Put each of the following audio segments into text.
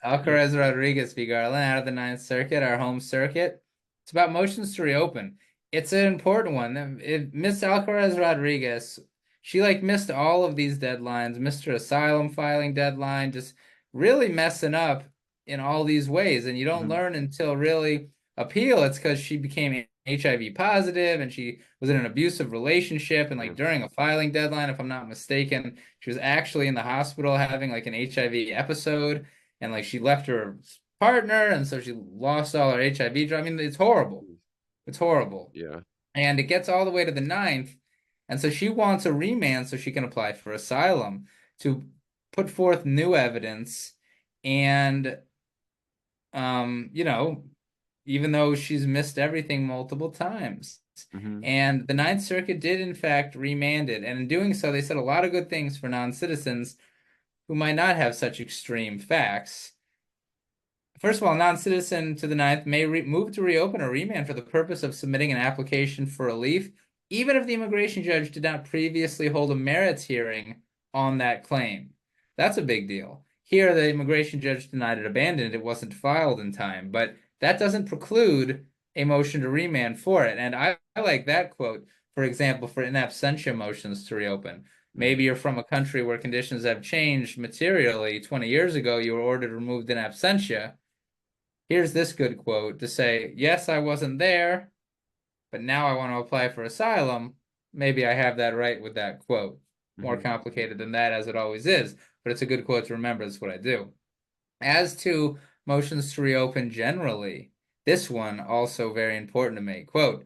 Alcaraz-Rodriguez v. Garland out of the Ninth Circuit, our home circuit. It's about motions to reopen. It's an important one. Miss Alcaraz-Rodriguez, she like missed all of these deadlines, missed her asylum filing deadline, just really messing up in all these ways. And you don't Hmm. learn until really appeal. It's because she became HIV positive and she was in an abusive relationship. And Yeah. like during a filing deadline, if I'm not mistaken, she was actually in the hospital having like an HIV episode and like she left her partner, and so she lost all her HIV drug. I mean, it's horrible. It's horrible. Yeah. And it gets all the way to the ninth, and so she wants a remand so she can apply for asylum to put forth new evidence. And you know, even though she's missed everything multiple times. Hmm. And the Ninth Circuit did, in fact, remand it. And in doing so, they said a lot of good things for non-citizens who might not have such extreme facts. First of all, a non-citizen to the ninth may move to reopen or remand for the purpose of submitting an application for relief, even if the immigration judge did not previously hold a merits hearing on that claim. That's a big deal. Here, the immigration judge denied it, abandoned it, it wasn't filed in time, but that doesn't preclude a motion to remand for it. And I like that quote, for example, for in absentia motions to reopen. Maybe you're from a country where conditions have changed materially. 20 years ago, you were ordered removed in absentia. Here's this good quote to say, yes, I wasn't there, but now I want to apply for asylum. Maybe I have that right with that quote. More Hmm. complicated than that, as it always is, but it's a good quote to remember. That's what I do. As to motions to reopen generally, this one also very important to me. Quote,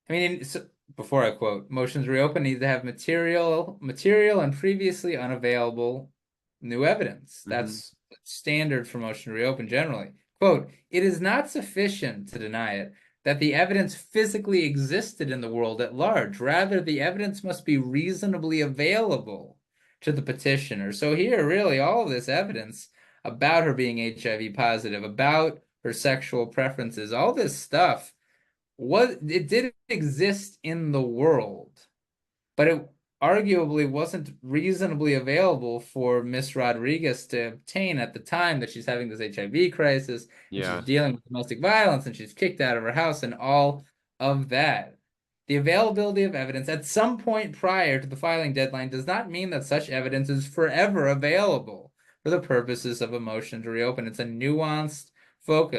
I mean, so, before I quote, motions to reopen need to have material and previously unavailable new evidence. Hmm. That's standard for motion to reopen generally. Quote, it is not sufficient to deny it that the evidence physically existed in the world at large. Rather, the evidence must be reasonably available to the petitioner. So here, really, all of this evidence about her being HIV positive, about her sexual preferences, all this stuff it did exist in the world, but it arguably wasn't reasonably available for Miss Rodriguez to obtain at the time that she's having this HIV crisis and she's Yeah. dealing with domestic violence and she's kicked out of her house and all of that. The availability of evidence at some point prior to the filing deadline does not mean that such evidence is forever available for the purposes of a motion to reopen. It's a nuanced focus.